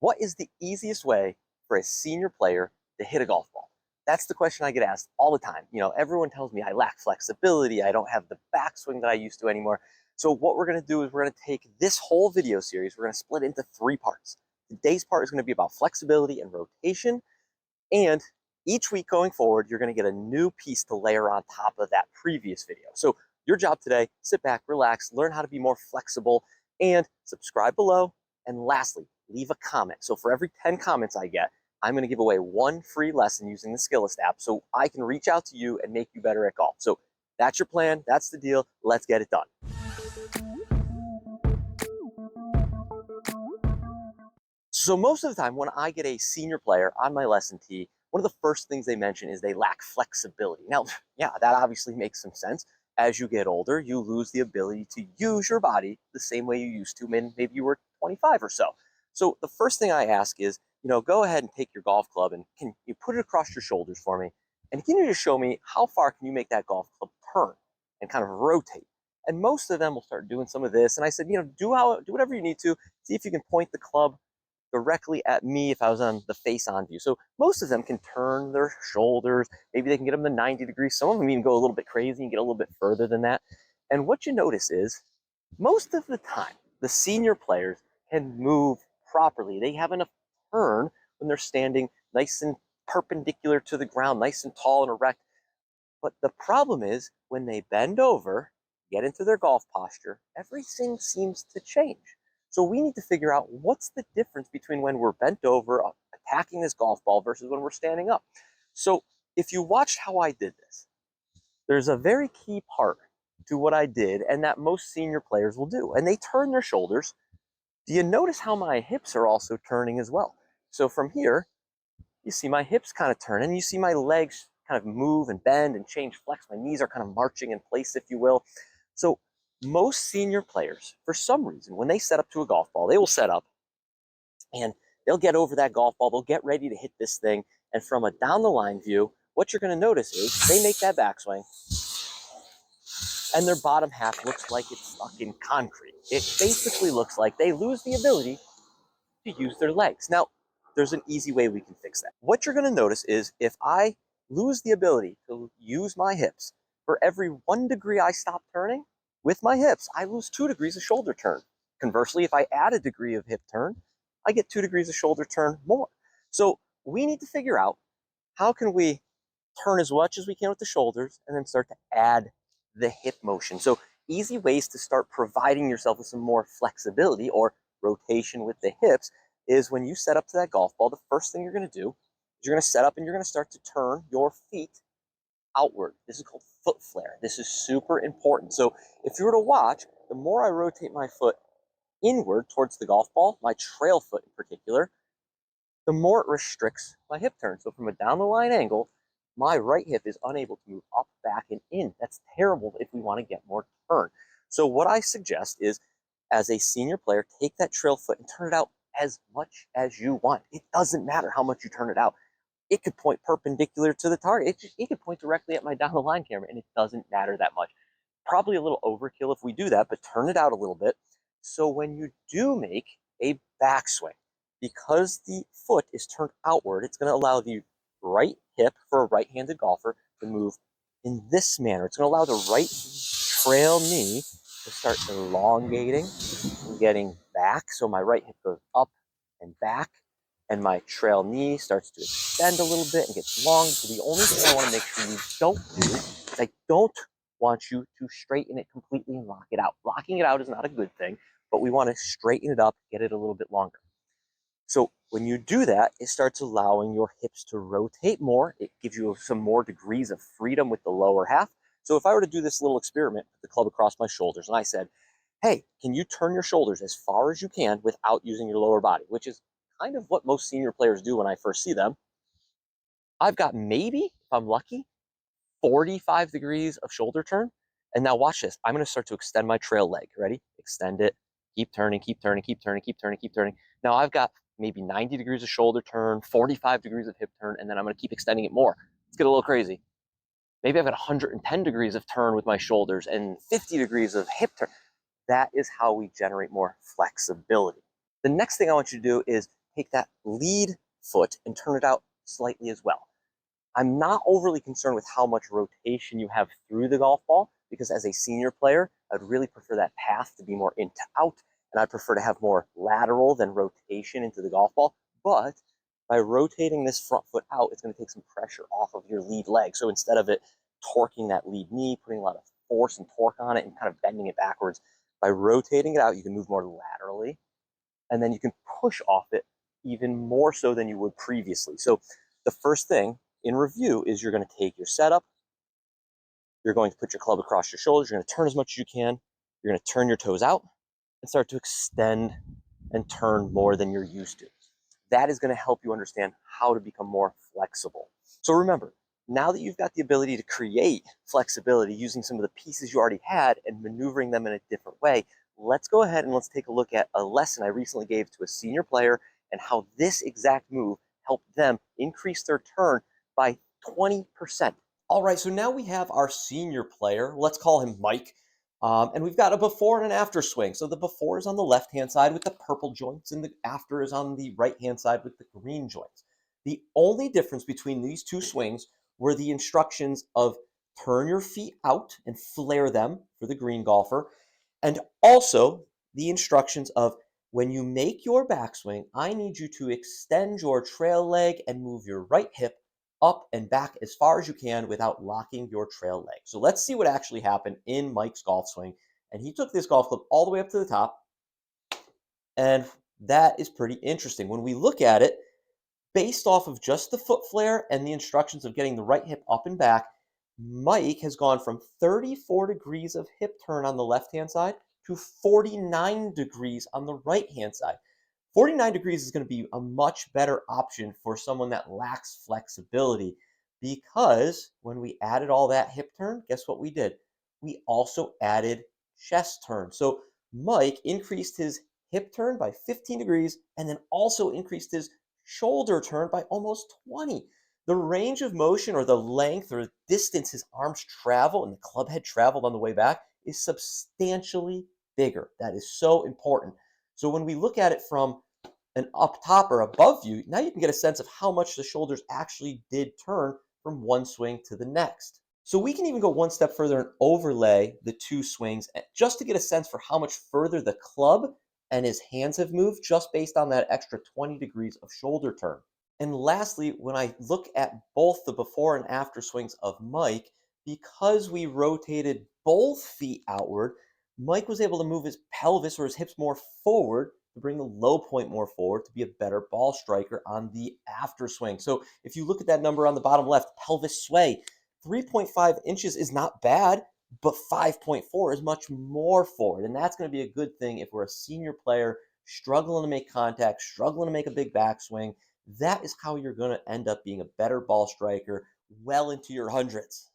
What is the easiest way for a senior player to hit a golf ball? That's the question I get asked all the time. Everyone tells me I lack flexibility. I don't have the backswing that I used to anymore. So what we're going to do is we're going to take this whole video series, we're going to split it into 3 parts. Today's part is going to be about flexibility and rotation. And each week going forward, you're going to get a new piece to layer on top of that previous video. So your job today, sit back, relax, learn how to be more flexible, and subscribe below. And lastly, leave a comment. So for every 10 comments I get, I'm going to give away 1 free lesson using the Skillest app so I can reach out to you and make you better at golf. So that's your plan. That's the deal. Let's get it done. So most of the time when I get a senior player on my lesson tee, one of the first things they mention is they lack flexibility. Now, yeah, that obviously makes some sense. As you get older, you lose the ability to use your body the same way you used to when maybe you were 25 or so. So the first thing I ask is, go ahead and take your golf club and can you put it across your shoulders for me? And can you just show me how far can you make that golf club turn and kind of rotate? And most of them will start doing some of this. And I said, do whatever you need to. See if you can point the club directly at me if I was on the face-on view. So most of them can turn their shoulders. Maybe they can get them to 90 degrees. Some of them even go a little bit crazy and get a little bit further than that. And what you notice is most of the time, the senior players can move properly. They have enough turn when they're standing nice and perpendicular to the ground, nice and tall and erect. But the problem is when they bend over, get into their golf posture, everything seems to change. So we need to figure out what's the difference between when we're bent over, attacking this golf ball versus when we're standing up. So if you watched how I did this, there's a very key part to what I did and that most senior players will do. And they turn their shoulders. Do you notice how my hips are also turning as well? So from here, you see my hips kind of turn and you see my legs kind of move and bend and change, flex. My knees are kind of marching in place, if you will. So most senior players, for some reason, when they set up to a golf ball, they will set up and they'll get over that golf ball. They'll get ready to hit this thing. And from a down the line view, what you're going to notice is they make that backswing and their bottom half looks like it's stuck in concrete. It basically looks like they lose the ability to use their legs. Now, there's an easy way we can fix that. What you're going to notice is if I lose the ability to use my hips, for every 1 degree I stop turning with my hips, I lose 2 degrees of shoulder turn. Conversely, if I add a degree of hip turn, I get 2 degrees of shoulder turn more. So we need to figure out how can we turn as much as we can with the shoulders and then start to add the hip motion. So easy ways to start providing yourself with some more flexibility or rotation with the hips is when you set up to that golf ball, the first thing you're going to do is you're going to set up and you're going to start to turn your feet outward. This is called foot flare. This is super important. So if you were to watch, the more I rotate my foot inward towards the golf ball, my trail foot in particular, the more it restricts my hip turn. So from a down the line angle, my right hip is unable to move up, back, and in. That's terrible if we want to get more turn. So what I suggest is, as a senior player, take that trail foot and turn it out as much as you want. It doesn't matter how much you turn it out. It could point perpendicular to the target. It could point directly at my down the line camera, and it doesn't matter that much. Probably a little overkill if we do that, but turn it out a little bit. So when you do make a backswing, because the foot is turned outward, it's going to allow the right hip for a right-handed golfer to move in this manner. It's going to allow the right trail knee to start elongating and getting back. So my right hip goes up and back, and my trail knee starts to extend a little bit and gets long. So the only thing I want to make sure you don't do is I don't want you to straighten it completely and lock it out. Locking it out is not a good thing, but we want to straighten it up, get it a little bit longer. So when you do that, it starts allowing your hips to rotate more. It gives you some more degrees of freedom with the lower half. So if I were to do this little experiment with the club across my shoulders, and I said, hey, can you turn your shoulders as far as you can without using your lower body, which is kind of what most senior players do when I first see them. I've got maybe, if I'm lucky, 45 degrees of shoulder turn. And now watch this. I'm going to start to extend my trail leg. Ready? Extend it. Keep turning, keep turning, keep turning, keep turning, keep turning. Now I've got maybe 90 degrees of shoulder turn, 45 degrees of hip turn, and then I'm going to keep extending it more. Let's get a little crazy. Maybe I've got 110 degrees of turn with my shoulders and 50 degrees of hip turn. That is how we generate more flexibility. The next thing I want you to do is take that lead foot and turn it out slightly as well. I'm not overly concerned with how much rotation you have through the golf ball, because as a senior player, I'd really prefer that path to be more in to out, and I'd prefer to have more lateral than rotation into the golf ball. But by rotating this front foot out, it's going to take some pressure off of your lead leg. So instead of it torquing that lead knee, putting a lot of force and torque on it and kind of bending it backwards, by rotating it out, you can move more laterally, and then you can push off it even more so than you would previously. So the first thing in review is you're going to take your setup, you're going to put your club across your shoulders, you're going to turn as much as you can, you're going to turn your toes out and start to extend and turn more than you're used to. That is going to help you understand how to become more flexible. So remember, now that you've got the ability to create flexibility using some of the pieces you already had and maneuvering them in a different way, let's go ahead and let's take a look at a lesson I recently gave to a senior player and how this exact move helped them increase their turn by 20%. All right, so now we have our senior player. Let's call him Mike. And we've got a before and an after swing. So the before is on the left-hand side with the purple joints, and the after is on the right-hand side with the green joints. The only difference between these two swings were the instructions of turn your feet out and flare them for the green golfer, and also the instructions of when you make your backswing, I need you to extend your trail leg and move your right hip up and back as far as you can without locking your trail leg. So let's see what actually happened in Mike's golf swing. And he took this golf club all the way up to the top. And that is pretty interesting. When we look at it, based off of just the foot flare and the instructions of getting the right hip up and back, Mike has gone from 34 degrees of hip turn on the left-hand side to 49 degrees on the right-hand side. 49 degrees is going to be a much better option for someone that lacks flexibility, because when we added all that hip turn, guess what we did? We also added chest turn. So Mike increased his hip turn by 15 degrees and then also increased his shoulder turn by almost 20. The range of motion, or the length or distance his arms travel and the club head traveled on the way back, is substantially bigger. That is so important. So when we look at it from an up top or above view, now you can get a sense of how much the shoulders actually did turn from one swing to the next. So we can even go one step further and overlay the two swings just to get a sense for how much further the club and his hands have moved just based on that extra 20 degrees of shoulder turn. And lastly, when I look at both the before and after swings of Mike, because we rotated both feet outward, Mike was able to move his pelvis or his hips more forward to bring the low point more forward to be a better ball striker on the after swing. So if you look at that number on the bottom left, pelvis sway, 3.5 inches is not bad, but 5.4 is much more forward. And that's going to be a good thing if we're a senior player struggling to make contact, struggling to make a big backswing. That is how you're going to end up being a better ball striker well into your hundreds.